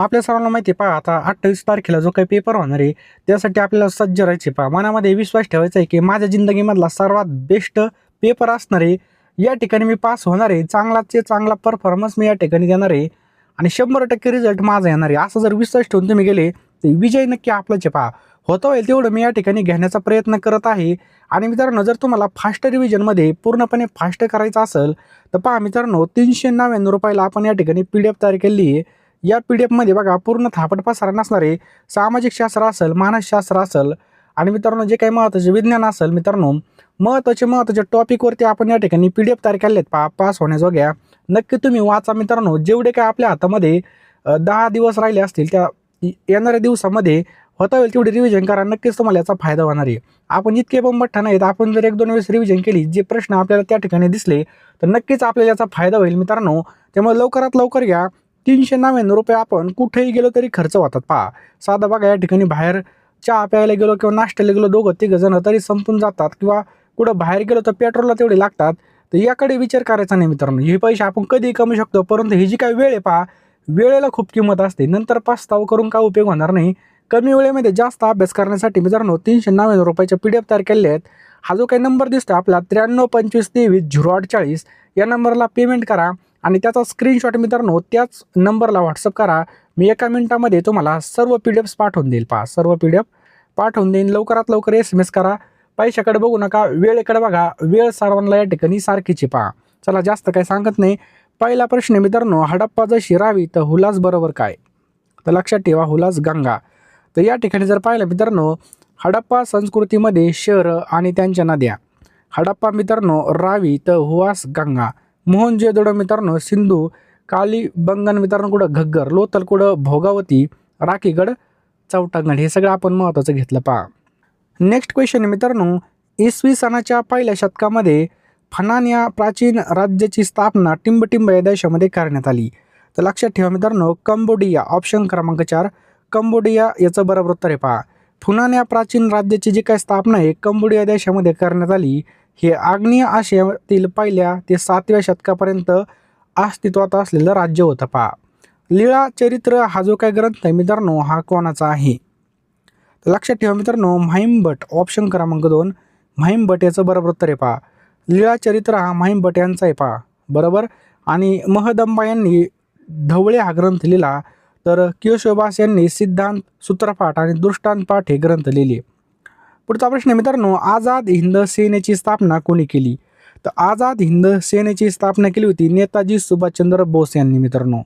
आपल्या सर्वांना माहिती आहे पहा, आता 28 तारखेला जो काही पेपर होणार आहे, त्यासाठी आपल्याला सज्ज राहायचे पहा. मनामध्ये विश्वास ठेवायचा आहे, की माझ्या जिंदगीमधला सर्वात बेस्ट पेपर असणार आहे. या ठिकाणी मी पास होणार आहे. चांगलाचे चांगला परफॉर्मन्स मी या ठिकाणी देणार आहे आणि 100% रिझल्ट माझा येणार आहे. असा जर विश्वास ठेवून तुम्ही गेले, तर विजय नक्की आपलाच आहे पहा. होतं होईल तेवढं मी या ठिकाणी घेण्याचा प्रयत्न करत आहे. आणि मित्रांनो, जर तुम्हाला फास्ट रिव्हिजनमध्ये पूर्णपणे फास्ट करायचं असेल, तर पहा मित्रांनो, ₹399 आपण या ठिकाणी PDF तयार केली आहे. या PDF बघा पूर्ण थापट पसारा नसणार आहे. सामाजिक शास्त्र असेल, मानसशास्त्र असेल आणि मित्रांनो जे काही महत्त्वाचे विज्ञान असेल मित्रांनो, महत्त्वाचे टॉपिकवरती आपण या ठिकाणी PDF तयार केलेत पहा पास होण्याजोग्या. नक्की तुम्ही वाचा मित्रांनो. जेवढे काही आपल्या हातामध्ये 10 दिवस राहिले असतील, त्या येणाऱ्या दिवसामध्ये होता होईल तेवढी रिव्हिजन करा. नक्कीच तुम्हाला याचा फायदा होणार आहे. आपण इतके बंबट्ठा नाहीत. आपण जर 1-2 वेळेस रिव्हिजन केली, जे प्रश्न आपल्याला त्या ठिकाणी दिसले, तर नक्कीच आपल्याला याचा फायदा होईल मित्रांनो. त्यामुळे लवकरात लवकर घ्या. ₹399 आपण कुठेही गेलो तरी खर्च होतात पहा. साधा बघा, या ठिकाणी बाहेर चहा प्यायला गेलो किंवा नाश्त्याला गेलो, दोघं तिघं जण तरी संपून जातात, किंवा कुठं बाहेर गेलो तर पेट्रोलला तेवढे लागतात. तर याकडे विचार करायचा नाही मित्रांनो. हे पैसे आपण कधीही कमवू शकतो, परंतु ही जी काही वेळ आहे पहा, वेळेला खूप किंमत असते. नंतर पस्तावा करून काय उपयोग होणार नाही. कमी वेळेमध्ये जास्त अभ्यास करण्यासाठी मित्रांनो ₹399 PDF तयार केले आहेत. हा जो काही नंबर दिसतो आपला 9325230840, या नंबरला पेमेंट करा आणि त्याचा स्क्रीनशॉट मित्रांनो त्याच नंबरला व्हॉट्सअप करा. मी एका मिनिटामध्ये तुम्हाला सर्व PDFs पाठवून देईल पहा. सर्व PDF पाठवून देईन. लवकरात लवकर SMS करा. पैशाकडे बघू नका, वेळेकडे बघा. वेळ सर्वांना या ठिकाणी सारखीची पहा. चला जास्त काही सांगत नाही. पहिला प्रश्न मित्रांनो, हडप्पा जशी राहावी तर हुलास बरोबर काय? तर लक्षात ठेवा, हुलास गंगा. तर या ठिकाणी जर पाहिलं मित्रांनो, हडप्पा संस्कृतीमध्ये शहरं आणि त्यांच्या नद्या. हडप्पा मित्रांनो रावी तर हुआस गंगा. मोहनजोदडो मित्रांनो सिंधू. कालीबंगन मित्रांनो कुठं घग्गर. लोथल कुठं भोगावती. राखीगड चौटागड. हे सगळं आपण महत्त्वाचं घेतलं पहा. नेक्स्ट क्वेश्चन मित्रांनो, इसवी सनाच्या पहिल्या शतकामध्ये फनान या प्राचीन राज्याची स्थापना टिंबटिंब या देशामध्ये करण्यात आली. तर लक्षात ठेवा मित्रांनो, कंबोडिया. ऑप्शन क्रमांक 4 कंबोडिया याचं बरोबर उत्तर आहे पहा. फुनान या प्राचीन राज्याची जी काही स्थापना आहे कंबोडिया देशामध्ये करण्यात आली. हे आग्नेय आशियातील पहिल्या ते 7व्या शतकापर्यंत अस्तित्वात असलेलं राज्य होतं पहा. लीळा चरित्र हा जो काही ग्रंथ आहे मित्रांनो, हा कोणाचा आहे? तर लक्षात ठेवा मित्रांनो, म्हाइंभट. ऑप्शन क्रमांक 2 म्हाइंभट याचं बरोबर उत्तर आहे पहा. लीळा चरित्र हा म्हाइंभट यांचा आहे पहा. बरोबर. आणि महदंबा यांनी ढवळे हा ग्रंथ लिहिला. तर केशवदास यांनी सिद्धांत, सूत्रपाठ आणि दृष्टांतपाठ हे ग्रंथ लिहिले. पुढचा प्रश्न मित्रांनो, आझाद हिंद सेनेची स्थापना कोणी केली? तर आझाद हिंद सेनेची स्थापना केली होती नेताजी सुभाषचंद्र बोस यांनी मित्रांनो.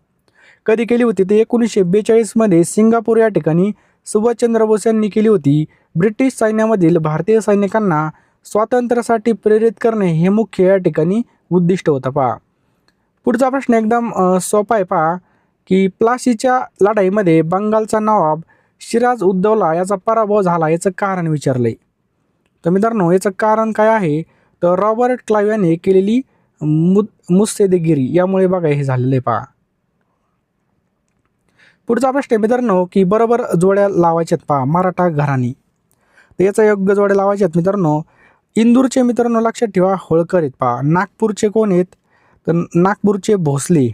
कधी केली होती? तर 1942 सिंगापूर या ठिकाणी सुभाषचंद्र बोस यांनी केली होती. ब्रिटिश सैन्यामधील भारतीय सैनिकांना स्वातंत्र्यासाठी प्रेरित करणे हे मुख्य या ठिकाणी उद्दिष्ट होतं पहा. पुढचा प्रश्न एकदम सोपा आहे पहा, की प्लासीच्या लढाईमध्ये बंगालचा नवाब सिराज उद्दौला याचा पराभव झाला, याचं कारण विचारलंय. तर मित्रांनो याचं कारण काय आहे? तर रॉबर्ट क्लाइव्ह यांनी केलेली मुत्सद्देगिरी यामुळे बघा हे झालेलं आहे पहा. पुढचा प्रश्न मित्रांनो, की बरोबर जोड्या लावायच्यात पहा. मराठा घराणी. तर याचा योग्य जोड्या लावायच्यात मित्रांनो. इंदूरचे मित्रांनो लक्षात ठेवा होळकर आहेत पहा. नागपूरचे कोण आहेत? तर नागपूरचे भोसले.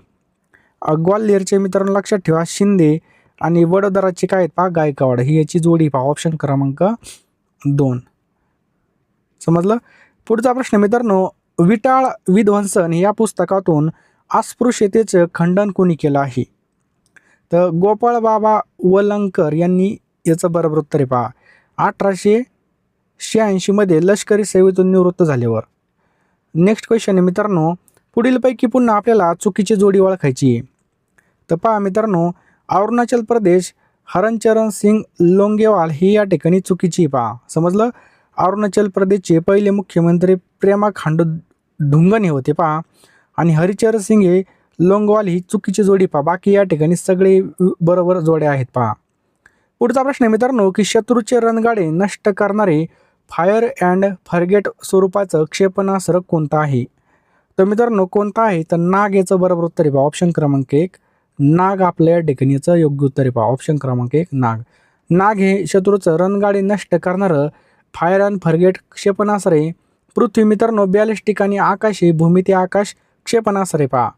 ग्वाल्हेरचे मित्रांनो लक्षात ठेवा शिंदे. आणि वडोदराचे काय आहेत पहा? गायकवाड. ही याची जोडी पहा. ऑप्शन क्रमांक 2. समजलं. पुढचा प्रश्न मित्रांनो, विटाळ विध्वंसन या पुस्तकातून अस्पृश्यतेचं खंडन कोणी केलं आहे? तर गोपाळ बाबा वलंकर यांनी याचं बरोबर उत्तर आहे पहा. 1886 लष्करी सेवेतून निवृत्त झाल्यावर. नेक्स्ट क्वेश्चन आहे मित्रांनो, पुढीलपैकी पुन्हा आपल्याला चुकीची जोडी ओळखायची आहे. तर पहा मित्रांनो, अरुणाचल प्रदेश हरनचरण सिंग लोंगेवाल ही या ठिकाणी चुकीची पहा. समजलं. अरुणाचल प्रदेशचे पहिले मुख्यमंत्री प्रेमा खांडू ढुंगन हे होते पहा. आणि हरिचरण सिंग हे लोंगवाल ही चुकीची जोडी पहा. बाकी या ठिकाणी सगळे बरोबर जोड्या आहेत पहा. पुढचा प्रश्न आहे मित्रांनो, की शत्रूचे रणगाडे नष्ट करणारे फायर अँड फॉरगेट स्वरूपाचं क्षेपणास्त्र कोणतं आहे? तर मित्रांनो कोणतं आहे? तर नाग याचं बरोबर उत्तर आहे पहा. ऑप्शन क्रमांक 1 नाग आपल्या या ठिकाणी याचं योग्य उत्तर आहे पहा. ऑप्शन क्रमांक 1 नाग. नाग हे शत्रूचं रणगाडे नष्ट करणारं फायर अँड फॉरगेट क्षेपणास्त्र आहे. पृथ्वी मित्रांनो बॅलिस्टिक आणि आकाश हे भूमी ते आकाश क्षेपणास्त्र आहे पहा.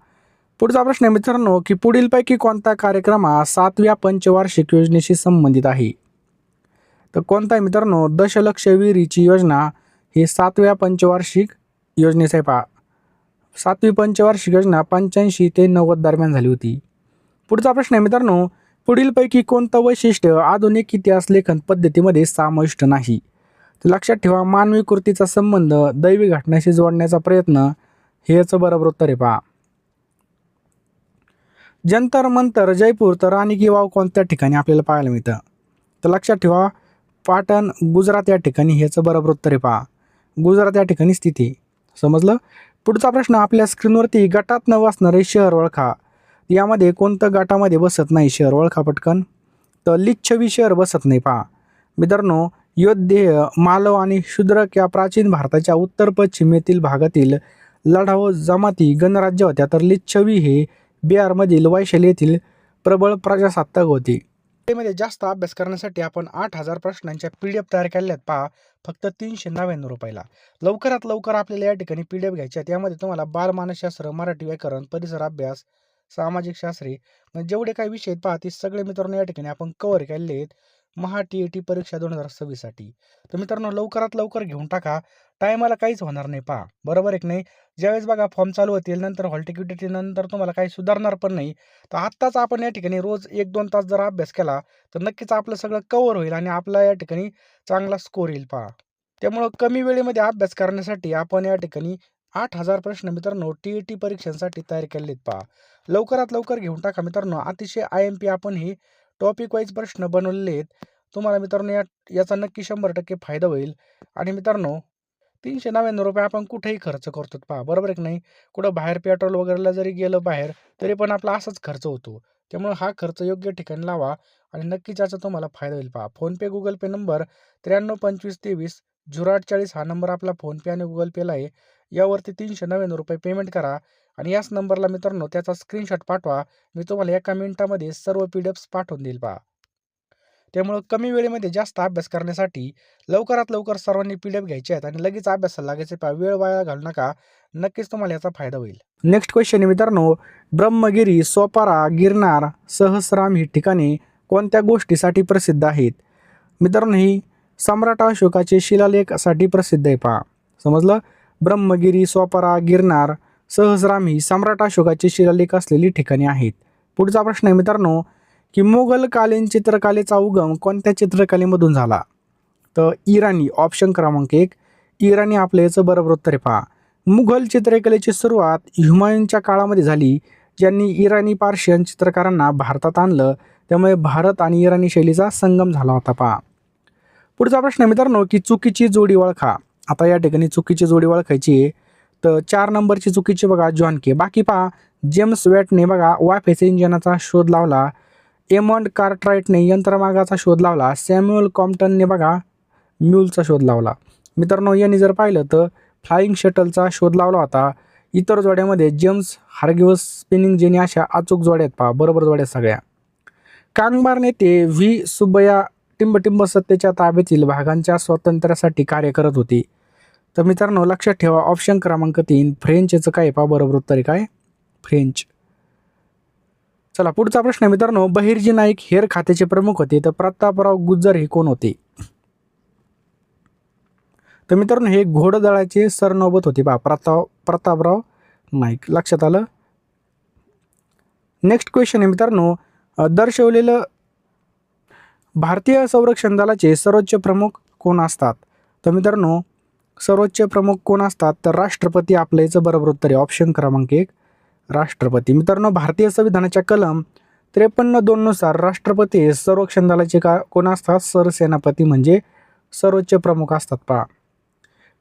पुढचा प्रश्न आहे मित्रांनो की पुढीलपैकी कोणता कार्यक्रम हा 7व्या पंचवार्षिक योजनेशी संबंधित आहे? तर कोणता आहे मित्रांनो? दशलक्ष विहिरीची योजना ही 7व्या पंचवार्षिक योजनेचा आहे पहा. 7वी पंचवार्षिक योजना 85 ते 90 दरम्यान झाली होती. पुढचा प्रश्न आहे मित्रांनो पुढीलपैकी कोणतं वैशिष्ट्य आधुनिक इतिहास लेखन पद्धतीमध्ये समाविष्ट नाही? तर लक्षात ठेवा मानवी कृतीचा संबंध दैवी घटनाशी जोडण्याचा प्रयत्न हे याचं बरोबर उत्तर आहे पहा. जंतर मंतर जयपूर तर राणी की वाव कोणत्या ठिकाणी आपल्याला पाहायला मिळतं? तर लक्षात ठेवा पाटण गुजरात या ठिकाणी ह्याचं बरोबर उत्तर आहे पहा. गुजरात या ठिकाणी स्थिती. समजलं? पुढचा प्रश्न आपल्या स्क्रीनवरती गटात न वाचणारे शहर ओळखा. यामध्ये कोणतं गटामध्ये बसत नाही शहर ओळखा पटकन? तर लिच्छवी शहर बसत नाही पहा. मित्रांनो योद्धेय मालव आणि शूद्रक या प्राचीन भारताच्या उत्तर पश्चिमेतील भागातील लढाऊ जमाती गणराज्य होत्या. तर लिच्छवी हे बिहारमधील वैशाली येथील प्रबळ प्रजासत्ताक होती. मध्ये जास्त अभ्यास करण्यासाठी आपण 8,000 प्रश्नांच्या PDF तयार केल्यात पहा फक्त 399 रुपयाला. लवकरात लवकर आपल्याला या ठिकाणी PDF घ्यायचे आहेत. यामध्ये तुम्हाला बालमानसशास्त्र, मराठी व्याकरण, परिसर अभ्यास, सामाजिक शास्त्रे म्हणजे जेवढे काही विषय आहेत पहा ते सगळे मित्रांनो या ठिकाणी आपण कव्हर केलेले आहेत महा TET परीक्षा 2026 साठी. तर मित्रांनो लवकरात लवकर घेऊन टाका. टायमाला काहीच होणार नाही पहा. बरोबर आहे की नाही? ज्यावेळेस बघा फॉर्म चालू होतील नंतर हॉल तिकीट नंतर तुम्हाला काही सुधारणार पण नाही. तर आत्ताच आपण या ठिकाणी रोज 1-2 तास जर अभ्यास केला तर नक्कीच आपलं सगळं कव्हर होईल आणि आपला या ठिकाणी चांगला स्कोर येईल पहा. त्यामुळं कमी वेळेमध्ये अभ्यास करण्यासाठी आपण या ठिकाणी 8,000 प्रश्न मित्रांनो TET परीक्षांसाठी तयार केलेत पहा. लवकरात लवकर घेऊन टाका मित्रांनो. अतिशय IMP आपण हे टॉपिक वाईज प्रश्न बनवलेले आहेत. तुम्हाला मित्रांनो याचा नक्की 100% फायदा होईल. आणि मित्रांनो 399 रुपये आपण कुठेही खर्च करतो पहा. बरोबर आहे की नाही? कुठं बाहेर पेट्रोल वगैरेला जरी गेलं बाहेर तरी पण आपला असाच खर्च होतो. त्यामुळे हा खर्च योग्य ठिकाणी लावा आणि नक्कीच याचा तुम्हाला फायदा होईल पहा. फोनपे गुगल पे नंबर 932523 हा नंबर आपला फोनपे आणि गुगल पेला आहे. यावरती 399 रुपये पेमेंट करा आणि याच नंबरला मित्रांनो त्याचा स्क्रीनशॉट पाठवा. मी तुम्हाला एका मिनिटामध्ये सर्व PDFs पाठवून देईल पहा. त्यामुळं कमी वेळेमध्ये जास्त अभ्यास करण्यासाठी लवकरात लवकर सर्वांनी PDF घ्यायचे आहेत आणि लगेच अभ्यासाला लागायचे पहा. वेळ वाया घालू नका. नक्कीच तुम्हाला याचा फायदा होईल. नेक्स्ट क्वेश्चन आहे मित्रांनो ब्रह्मगिरी, सोपारा, गिरनार, सहस्राम ही ठिकाणे कोणत्या गोष्टीसाठी प्रसिद्ध आहेत? मित्रांनो ही सम्राट अशोकाचे शिलालेखासाठी प्रसिद्ध आहे पहा. समजलं? ब्रह्मगिरी, सोपारा, गिरनार, सहस्राम ही सम्राट अशोकाचे शिलालेख असलेली ठिकाणे आहेत. पुढचा प्रश्न आहे मित्रांनो की मुघलकालीन चित्रकलेचा उगम कोणत्या चित्रकलेमधून झाला? तर इराणी ऑप्शन क्रमांक 1 इराणी आपलं याचं बरोबर उत्तर आहे पहा. मुघल चित्रकलेची सुरुवात हुमायूनच्या काळामध्ये झाली ज्यांनी इराणी पार्शियन चित्रकारांना भारतात आणलं. त्यामुळे भारत आणि इराणी शैलीचा संगम झाला होता पहा. पुढचा प्रश्न मित्रांनो की चुकीची जोडी ओळखा. आता या ठिकाणी चुकीची जोडी ओळखायची आहे. तर 4 नंबरची चुकीची बघा जॉन के. बाकी पहा जेम्स वॅटने बघा वाफेच्या इंजिनाचा शोध लावला. एमंड कार्टराइटने यंत्रमागाचा शोध लावला. सॅम्युअल कॉम्प्टनने बघा म्यूलचा शोध लावला. मित्रांनो यांनी जर पाहिलं तर फ्लाइंग शटलचा शोध लावला होता. इतर जोड्यामध्ये जेम्स हार्गिवस स्पिनिंग जेनी अशा अचूक जोड्यात पहा. बरोबर जोड्या सगळ्या. कांगबार नेते व्ही सुब्बय्या टिंबटिंब सत्तेच्या ताब्यातील भागांच्या स्वातंत्र्यासाठी कार्य करत होते. तर मित्रांनो लक्षात ठेवा ऑप्शन क्रमांक 3 फ्रेंच याचं काय पहा. बरोबर उत्तर आहे काय? फ्रेंच. चला पुढचा प्रश्न मित्रांनो बहिर्जी नाईक हेर खात्याचे प्रमुख होते. तर प्रतापराव गुज्जर हे कोण होते? तर मित्रांनो हे घोडदळाचे सरनौबत होते पहा. प्रतापराव नाईक. लक्षात आलं? नेक्स्ट क्वेश्चन आहे मित्रांनो दर्शवलेलं भारतीय संरक्षण दलाचे सर्वोच्च प्रमुख कोण असतात? तर मित्रांनो सर्वोच्च प्रमुख कोण असतात? तर राष्ट्रपती आपलं याचं बरोबर उत्तर आहे. ऑप्शन क्रमांक 1 राष्ट्रपती. मित्रांनो भारतीय संविधानाच्या कलम 53(2) नुसार राष्ट्रपती हे संरक्षण दलाचे कोण असतात? सरसेनापती म्हणजे सर्वोच्च प्रमुख असतात पहा.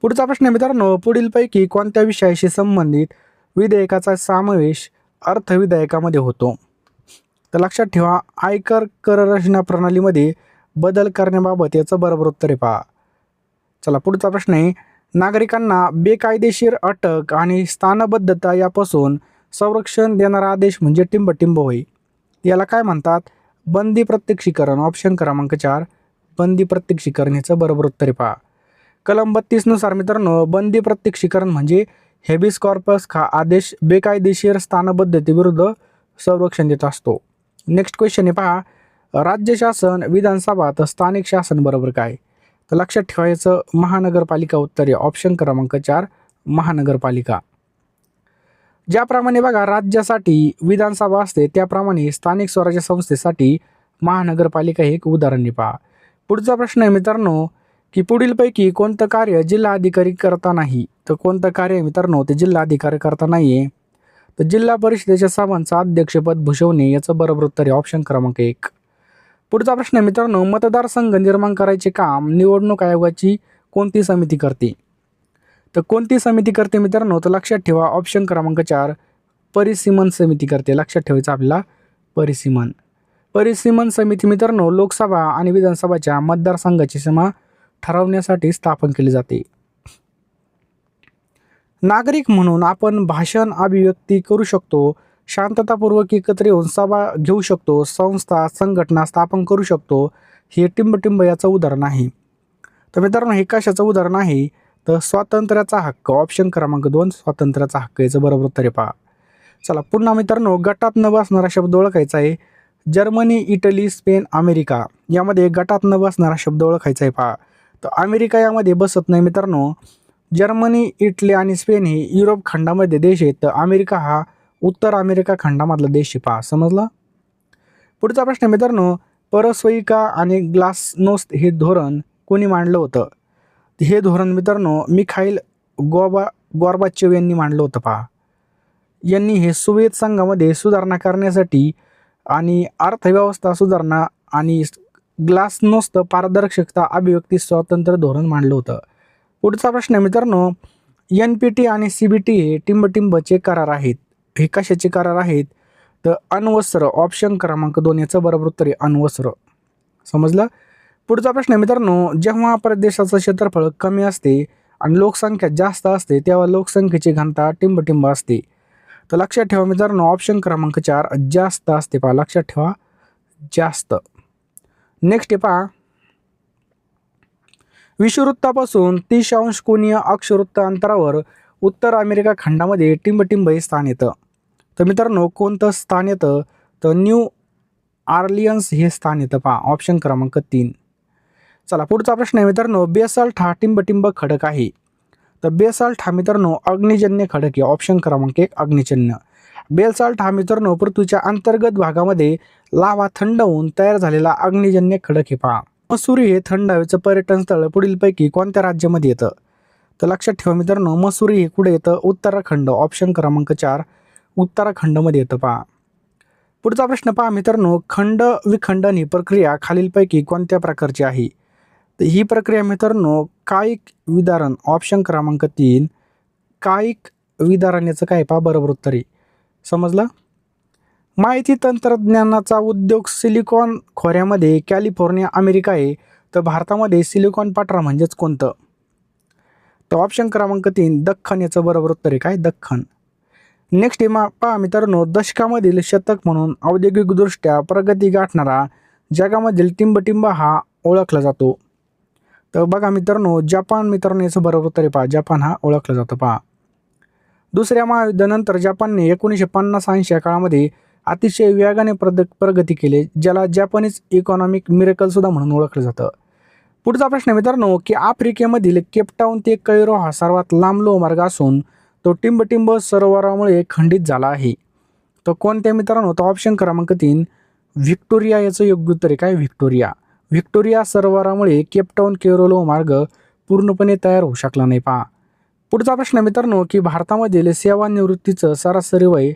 पुढचा प्रश्न मित्रांनो पुढीलपैकी कोणत्या विषयाशी संबंधित विधेयकाचा समावेश अर्थविधेयकामध्ये होतो? तर लक्षात ठेवा आयकर कर रचना प्रणालीमध्ये बदल करण्याबाबत याचं बरोबर उत्तर आहे पहा. चला पुढचा प्रश्न आहे नागरिकांना बेकायदेशीर अटक आणि स्थानबद्धता यापासून संरक्षण देणारा आदेश म्हणजे टिंबटिंब होय. याला काय म्हणतात? बंदी प्रत्यक्षीकरण. ऑप्शन क्रमांक 4 बंदी प्रत्यक्षीकरण याचं बरोबर उत्तर आहे पहा. कलम 32 नुसार मित्रांनो बंदी प्रत्यक्षीकरण म्हणजे हेबिस कॉर्पस हा आदेश बेकायदेशीर स्थानबद्धतेविरुद्ध संरक्षण देत असतो. नेक्स्ट क्वेश्चन आहे पहा, राज्य शासन, विधानसभा तर स्थानिक शासन बरोबर काय? तर लक्षात ठेवायचं महानगरपालिका उत्तर आहे. ऑप्शन क्रमांक 4 महानगरपालिका. ज्याप्रमाणे बघा राज्यासाठी विधानसभा असते त्याप्रमाणे स्थानिक स्वराज्य संस्थेसाठी महानगरपालिका हे एक उदाहरण आहे. पहा पुढचा प्रश्न आहे मित्रांनो, की पुढीलपैकी कोणतं कार्य जिल्हाधिकारी करता नाही? तर कोणतं कार्य मित्रांनो ते जिल्हाधिकारी करता नाहीये? तर जिल्हा परिषदेच्या सभांचं अध्यक्षपद भूषवणे याचं बरोबर उत्तर आहे. ऑप्शन क्रमांक 1. पुढचा प्रश्न आहे मित्रांनो, मतदारसंघ निर्माण करायचे काम निवडणूक आयोगाची कोणती समिती करते? तर कोणती समिती करते मित्रांनो? तर लक्षात ठेवा ऑप्शन क्रमांक 4 परिसीमन समिती करते. लक्षात ठेवायचं आपल्याला परिसीमन समिती मित्रांनो लोकसभा आणि विधानसभाच्या मतदारसंघाची सीमा ठरवण्यासाठी स्थापन केली जाते. नागरिक म्हणून आपण भाषण अभिव्यक्ती करू शकतो, शांततापूर्वक एकत्र येऊन सभा घेऊ शकतो, संस्था संघटना स्थापन करू शकतो. हे टिंबटिंब याचं उदाहरण आहे. तर मित्रांनो हे कशाचं उदाहरण आहे? तर स्वातंत्र्याचा हक्क. ऑप्शन क्रमांक 2 स्वातंत्र्याचा हक्क याचं बरोबर उत्तर आहे. पहा चला पुन्हा मित्रांनो गटात न बसणारा शब्द ओळखायचा आहे. जर्मनी, इटली, स्पेन, अमेरिका यामध्ये गटात न बसणारा शब्द ओळखायचा आहे. पहा तर अमेरिका यामध्ये बसत नाही मित्रांनो. जर्मनी, इटली आणि स्पेन हे युरोप खंडामध्ये देश आहेत, तर अमेरिका हा उत्तर अमेरिका खंडामधला देश आहे. पहा समजलं. पुढचा प्रश्न मित्रांनो, परस्वयिका आणि ग्लासनोस्त हे धोरण कोणी मांडलं होतं? हे धोरण मित्रांनो मिखाईल गॉर्बाचेव यांनी मांडलं होतं. पहा यांनी हे सोव्हिएत संघामध्ये सुधारणा करण्यासाठी आणि अर्थव्यवस्था सुधारणा आणि ग्लासनोस्त पारदर्शकता अभिव्यक्ती स्वातंत्र्य धोरण मांडलं होतं. पुढचा प्रश्न आहे मित्रांनो, NPT आणि CBT हे टिंबटिंबचे करार आहेत. हे कशाचे करार आहेत? तर अण्वस्त्र. ऑप्शन क्रमांक 2 याचं बरोबर उत्तर आहे अण्वस्त्र. समजलं. पुढचा प्रश्न आहे मित्रांनो, जेव्हा प्रदेशाचं क्षेत्रफळ कमी असते आणि लोकसंख्या जास्त असते तेव्हा लोकसंख्येची घनता टिंबटिंब असते. तर लक्षात ठेवा मित्रांनो ऑप्शन क्रमांक 4 जास्त असते. पहा लक्षात ठेवा जास्त. नेक्स्ट आहे पहा, विषुववृत्तापासून 30 अंश कोनीय अक्षवृत्त अंतरावर उत्तर अमेरिका खंडामध्ये टिंबटिंब हे स्थान येतं. तर मित्रांनो कोणतं स्थान येतं? तर न्यू ऑर्लियन्स हे स्थान येतं. पहा ऑप्शन क्रमांक 3. चला पुढचा प्रश्न आहे मित्रांनो, बेसाल्ट हा टिंबटिंब खडक आहे. तर बेसाल्ट हा मित्रांनो अग्निजन्य खडक आहे. ऑप्शन क्रमांक 1 अग्निजन्य. बेसाल्ट हा मित्रांनो पृथ्वीच्या अंतर्गत भागामध्ये लावा थंड होऊन तयार झालेला अग्निजन्य खडक आहे. पहा मसुरी हे थंड हवेचं पर्यटन स्थळ पुढीलपैकी कोणत्या राज्यामध्ये येतं? तर लक्षात ठेवा मित्रांनो मसुरी हे कुठे येतं? उत्तराखंड. ऑप्शन क्रमांक 4 उत्तराखंडमध्ये येतं. पहा पुढचा प्रश्न पहा मित्रांनो, खंड विखंडन ही प्रक्रिया खालीलपैकी कोणत्या प्रकारची आहे? तर ही प्रक्रिया मित्रांनो कायिक विदारण. ऑप्शन क्रमांक 3 कायिक विदारण याचं काय? पहा बरोबर उत्तर आहे. समजलं. माहिती तंत्रज्ञानाचा उद्योग सिलिकॉन खोऱ्यामध्ये कॅलिफोर्निया अमेरिका आहे, तर भारतामध्ये सिलिकॉन पठार म्हणजेच कोणतं? तर ऑप्शन क्रमांक 3 दख्खन याचं बरोबर उत्तर आहे. काय? दख्खन. नेक्स्ट पहा मित्रांनो, दशकामधील शतक म्हणून औद्योगिकदृष्ट्या प्रगती गाठणारा जगामधील टिंबटिंब हा ओळखला जातो. तर बघा मित्रांनो जपान मित्रांनो याचं बरोबर उत्तर आहे. पहा जपान हा ओळखला जातो. पहा दुसऱ्या महायुद्धानंतर जपानने 1950-80 या काळामध्ये अतिशय वेगाने प्रगती केली, ज्याला जपानीज इकॉनॉमिक मिरेकल सुद्धा म्हणून ओळखलं जातं. पुढचा प्रश्न मित्रांनो, की आफ्रिकेमधील केपटाऊन ते कैरो हा सर्वात लांब लोहमार्ग असून तो टिंबटिंब सरोवरामुळे खंडित झाला आहे. तो कोणत्या मित्रांनो? तो ऑप्शन क्रमांक 3 व्हिक्टोरिया याचं योग्य उत्तर आहे. काय? व्हिक्टोरिया सरोवरामुळे केपटाऊन कैरो लोहमार्ग पूर्णपणे तयार होऊ शकला नाही. पहा पुढचा प्रश्न मित्रांनो, की भारतामधील सेवानिवृत्तीचं सरासरी वय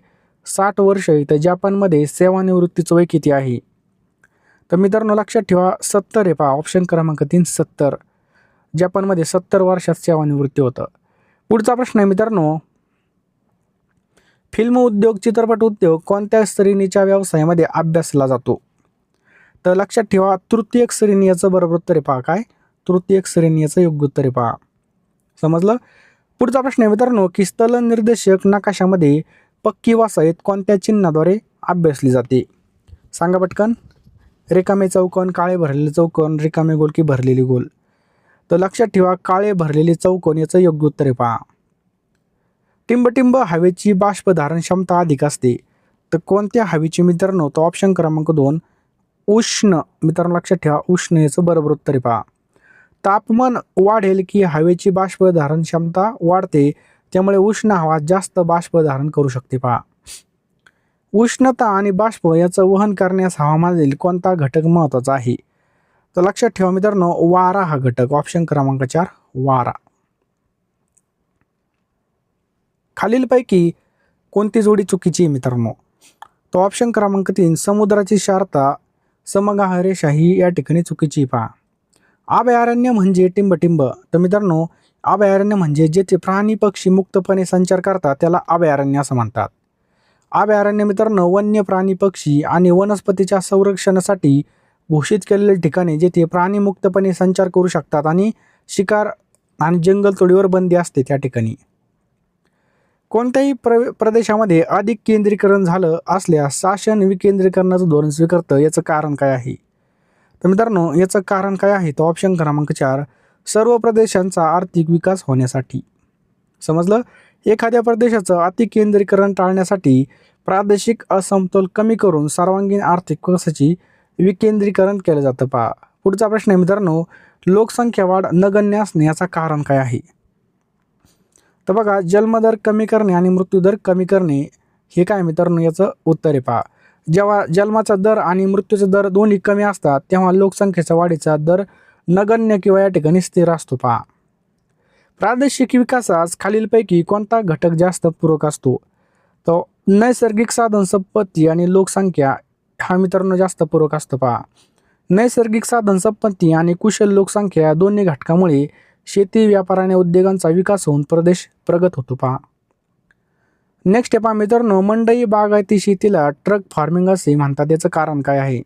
60 वर्ष आहे, तर जपानमध्ये सेवानिवृत्तीचं वय किती आहे? तर मित्रांनो लक्षात ठेवा 70 आहे. पहा ऑप्शन क्रमांक 3 70. जपानमध्ये 70 वर्षात सेवानिवृत्ती होतं. पुढचा प्रश्न आहे मित्रांनो, फिल्म उद्योग चित्रपट उद्योग कोणत्या श्रेणीच्या व्यवसायामध्ये अभ्यासला जातो? तर लक्षात ठेवा तृतीयक श्रेणी याचं बरोबर उत्तर आहे. पहा काय? तृतीयक श्रेणी याचं योग्य उत्तर आहे. पहा समजलं. पुढचा प्रश्न आहे मित्रांनो, की स्थलन निर्देशक नकाशामध्ये पक्की वसाहत कोणत्या चिन्हाद्वारे अभ्यासली जाते? सांगा पटकन. रिकामे चौकोन, काळे भरलेले चौकोन, रिकामे गोल की भरलेली गोल? तर लक्षात ठेवा काळे भरलेले चौकोन याचं योग्य उत्तर आहे. पहा टिंबटिंब हवेची बाष्पधारण क्षमता अधिक असते. तर कोणत्या हवेची मित्रांनो? तो ऑप्शन क्रमांक 2 उष्ण. मित्रांनो लक्षात ठेवा, उष्ण याचं बरोबर उत्तर आहे पहा. तापमान वाढेल की हवेची बाष्पधारण क्षमता वाढते, त्यामुळे उष्ण हवा जास्त बाष्प धारण करू शकते पहा. उष्णता आणि बाष्प याचं वहन करण्यास हवामानातील कोणता घटक महत्वाचा आहे? तर लक्षात ठेवा मित्रांनो, वारा हा घटक. ऑप्शन क्रमांक 4 वारा. खालीलपैकी कोणती जोडी चुकीची आहे मित्रांनो? तो ऑप्शन क्रमांक 3 समुद्राची शारता समगाह रेषा ही या ठिकाणी चुकीची पहा. अभयारण्य म्हणजे टिंबटिंब. तर मित्रांनो, अभयारण्य म्हणजे जेथे प्राणी पक्षी मुक्तपणे संचार करतात त्याला अभयारण्य असं म्हणतात. अभयारण्य मित्रांनो वन्य प्राणी पक्षी आणि वनस्पतीच्या संरक्षणासाठी घोषित केलेले ठिकाणे जेथे प्राणी मुक्तपणे संचार करू शकतात आणि शिकार आणि जंगलतोडीवर बंदी असते त्या ठिकाणी. कोणत्याही प्रदेशामध्ये अधिक केंद्रीकरण झालं असल्यास शासन विकेंद्रीकरणाचं धोरण स्वीकारतं, याचं कारण काय आहे? तर मित्रांनो याचं कारण काय आहे? तर ऑप्शन क्रमांक 4 सर्व प्रदेशांचा आर्थिक विकास होण्यासाठी. समजलं? एखाद्या प्रदेशाचं अतिकेंद्रीकरण टाळण्यासाठी प्रादेशिक असमतोल कमी करून सर्वांगीण आर्थिक विकासाची विकेंद्रीकरण केलं जातं पहा. पुढचा प्रश्न आहे मित्रांनो, लोकसंख्या वाढ नगण्य असणे याचं कारण काय आहे? तर बघा, जन्मदर कमी करणे आणि मृत्यूदर कमी करणे हे काय मित्रांनो? याचं उत्तर आहे पहा. जेव्हा जन्माचा दर आणि मृत्यूचा दर दोन्ही कमी असतात तेव्हा लोकसंख्येचा वाढीचा दर नगण्य किंवा या ठिकाणी स्थिर असतो पहा. प्रादेशिक विकासास खालीलपैकी कोणता घटक जास्त पूरक असतो? तो नैसर्गिक साधन संपत्ती आणि लोकसंख्या हा मित्रांनो जास्त पूरक असतो पहा. नैसर्गिक साधन संपत्ती आणि कुशल लोकसंख्या या दोन्ही घटकामुळे शेती, व्यापार आणि उद्योगांचा विकास होऊन प्रदेश प्रगत होतो पहा. नेक्स्ट पहा मित्रांनो, मंडई बागायती शेतीला ट्रक फार्मिंग असे म्हणतात, याचं कारण काय आहे?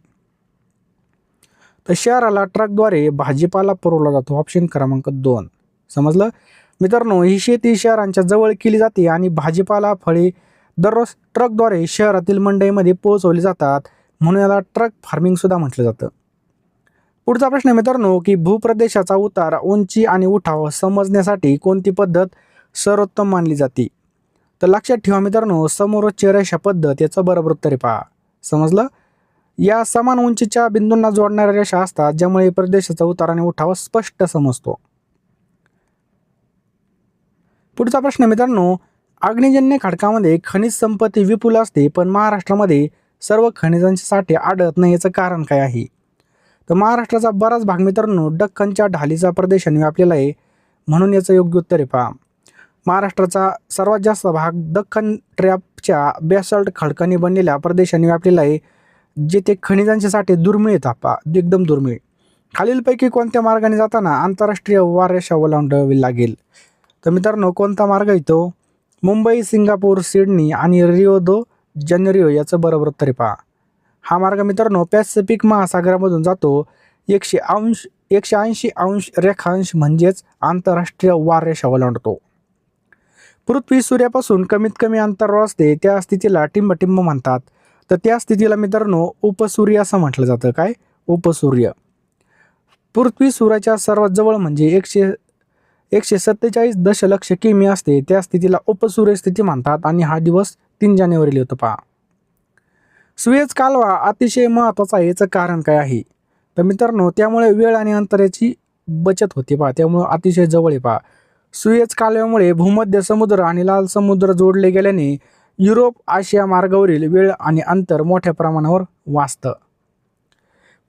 तर शहराला ट्रकद्वारे भाजीपाला पुरवला जातो. ऑप्शन क्रमांक 2. समजलं मित्रांनो, ही शेती शहरांच्या जवळ केली जाते आणि भाजीपाला फळे दररोज ट्रकद्वारे शहरातील मंडईमध्ये पोहोचवली जातात, म्हणून याला ट्रक फार्मिंग सुद्धा म्हटलं जातं. पुढचा प्रश्न मित्रांनो, की भूप्रदेशाचा उतार, उंची आणि उठाव समजण्यासाठी कोणती पद्धत सर्वोत्तम मानली जाते? तर लक्षात ठेवा मित्रांनो, समोरची रेषा पद्धत याचं बरोबर उत्तर आहे पहा. समजलं? या समान उंचीच्या बिंदूंना जोडणाऱ्या रेषा असतात, ज्यामुळे प्रदेशाचा उतार आणि उठाव स्पष्ट समजतो. पुढचा प्रश्न मित्रांनो, अग्निजन्य खडकामध्ये खनिज संपत्ती विपुल असते पण महाराष्ट्रामध्ये सर्व खनिजांचे साठे आढळत नाही, याचं कारण काय आहे? तर महाराष्ट्राचा बराच भाग मित्रांनो दख्खनच्या ढालीचा प्रदेशाने व्यापलेला आहे, म्हणून याचं योग्य उत्तर आहे पहा. महाराष्ट्राचा सर्वात जास्त भाग दख्खन ट्रॅपच्या बेसॉल्ट खडकाने बनलेल्या प्रदेशाने व्यापलेला आहे, जेथे खनिजांचे साठे दुर्मिळ आहेत पहा, एकदम दुर्मिळ. खालीलपैकी कोणत्या मार्गाने जाताना आंतरराष्ट्रीय वाररेषा ओलांडावी लागेल? तर मित्रांनो कोणता मार्ग येतो? मुंबई, सिंगापूर, सिडनी आणि रिओ दो जानेरिओ याचं बरोबर उत्तर आहे पहा. हा मार्ग मित्रांनो पॅसिफिक महासागरामधून जातो. 180 अंश रेखांश म्हणजेच आंतरराष्ट्रीय वाररेषा ओलांडतो. पृथ्वी सूर्यापासून कमीत कमी अंतरावर असते त्या स्थितीला टिंबटिंब म्हणतात. तर त्या स्थितीला मित्रांनो उपसूर्य असं म्हटलं जातं. काय? उपसूर्य. पृथ्वी सूर्याच्या सर्वात जवळ म्हणजे 147 दशलक्ष किमी असते, त्या स्थितीला उपसूर्य स्थिती म्हणतात आणि हा दिवस 3 जानेवारीला येतो पहा. सुएझ कालवा अतिशय महत्त्वाचा आहे, याचं कारण काय आहे? तर मित्रांनो त्यामुळे वेळ आणि अंतराची बचत होते पहा, त्यामुळे अतिशय जवळ आहे पहा. सुएझ कालव्यामुळे भूमध्य समुद्र आणि लाल समुद्र जोडले गेल्याने युरोप आशिया मार्गावरील वेळ आणि अंतर मोठ्या प्रमाणावर वाचतं.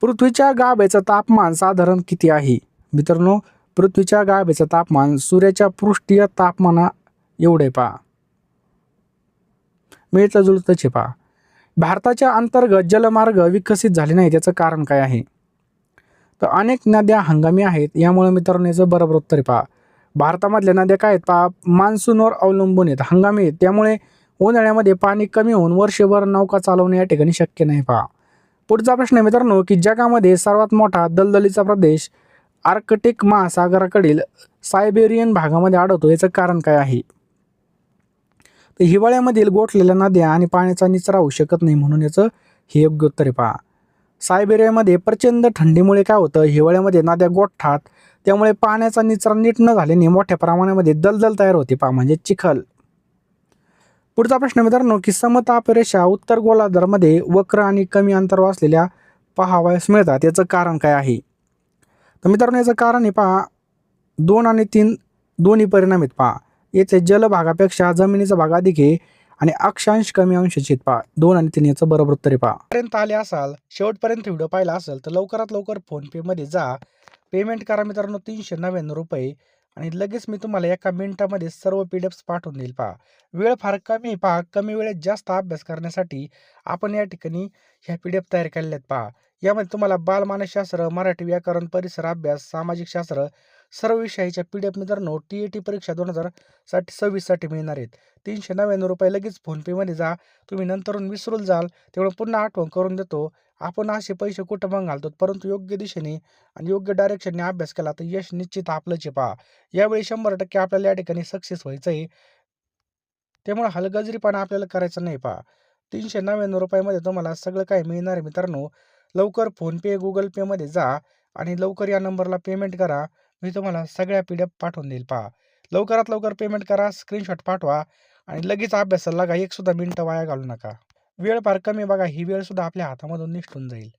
पृथ्वीच्या गाभेचं तापमान साधारण किती आहे? मित्रांनो पृथ्वीच्या गाभेचं तापमान सूर्याच्या पृष्ठीय तापमाना एवढे पहा, मिळतं जुळतंच पहा. भारताच्या अंतर्गत जलमार्ग विकसित झाले नाही, त्याचं कारण काय आहे? तर अनेक नद्या हंगामी आहेत, यामुळे मित्रांनो याचं बरोबर उत्तर आहे पहा. भारतामधल्या नद्या काय आहेत पहा? मान्सूनवर अवलंबून आहेत, हंगामी आहेत, त्यामुळे उन्हाळ्यामध्ये पाणी कमी होऊन वर्षभर नौका चालवणे या ठिकाणी शक्य नाही पहा. पुढचा प्रश्न आहे मित्रांनो, की जगामध्ये सर्वात मोठा दलदलीचा प्रदेश आर्कटिक महासागराकडील सायबेरियन भागामध्ये आढळतो, याचं कारण काय आहे? तर हिवाळ्यामधील गोठलेल्या नद्या आणि पाण्याचा निचरा होऊ शकत नाही, म्हणून याचं हे योग्य उत्तर आहे पहा. सायबेरियामध्ये प्रचंड थंडीमुळे काय होतं? हिवाळ्यामध्ये नद्या गोठतात, त्यामुळे पाण्याचा निचरा नीट न झाल्याने मोठ्या प्रमाणामध्ये दलदल तयार होते पहा, म्हणजे चिखल. पुढचा प्रश्न मित्रांनो की समताप रेषा उत्तर गोलार्धामध्ये वक्र आणि कमी अंतरावर असलेल्या पहावयास मिळतात, याचं कारण काय आहे? तर मित्रांनो याचं कारण आहे पहा 2 आणि 3 दोन्ही परिणाम आहेत पहा. येथे जलभागापेक्षा जमिनीचा भाग अधिक आहे आणि अक्षांश कमी अंशाचे आहेत पहा. 2 आणि 3 याचं बरोबर उत्तर आहे पहा. पर्यंत आले असाल, शेवटपर्यंत व्हिडिओ पाहिला असेल तर लवकरात लवकर फोनपेमध्ये जा, पेमेंट करा मित्रांनो ₹399 आणि लगेच मी तुम्हाला एका मिनिटामध्ये सर्व PDF पाठवून देईल पहा. वेळ फार कमी आहे पहा. कमी वेळेत जास्त अभ्यास करण्यासाठी आपण या ठिकाणी ह्या PDF तयार केलेल्या आहेत पहा. यामध्ये तुम्हाला बालमानसशास्त्र, मराठी व्याकरण, परिसर अभ्यास, सामाजिक शास्त्र सर्व विषयाच्या PDF मित्रांनो TET परीक्षा 2026 साठी मिळणार आहेत. ₹399 लगेच फोनपेमध्ये जा. तुम्ही नंतरून विसरून जाल, तेवढं पुन्हा आठवण करून देतो. आपण असे पैसे कुठं पण घालतो, परंतु योग्य दिशेने आणि योग्य डायरेक्शनने अभ्यास केला तर यश निश्चित आपलंच आहे पहा. यावेळी 100% आपल्याला या ठिकाणी सक्सेस व्हायचं आहे. त्यामुळे हलगर्जीपणा आपल्याला करायचा नाही पहा. ₹399 मध्ये तुम्हाला सगळं काही मिळणार आहे मित्रांनो. लवकर फोनपे, Google पेमध्ये जा आणि लवकर या नंबरला पेमेंट करा. मी तुम्हाला सगळ्या PDF पाठवून देईल पहा. लवकरात लवकर पेमेंट करा, स्क्रीनशॉट पाठवा आणि लगेच अभ्यासाला लागा. एक सुद्धा मिनिटं वाया घालवू नका. वेळ फार कमी बघा, ही वेळ सुद्धा आपल्या हातामधून निसटून जाईल.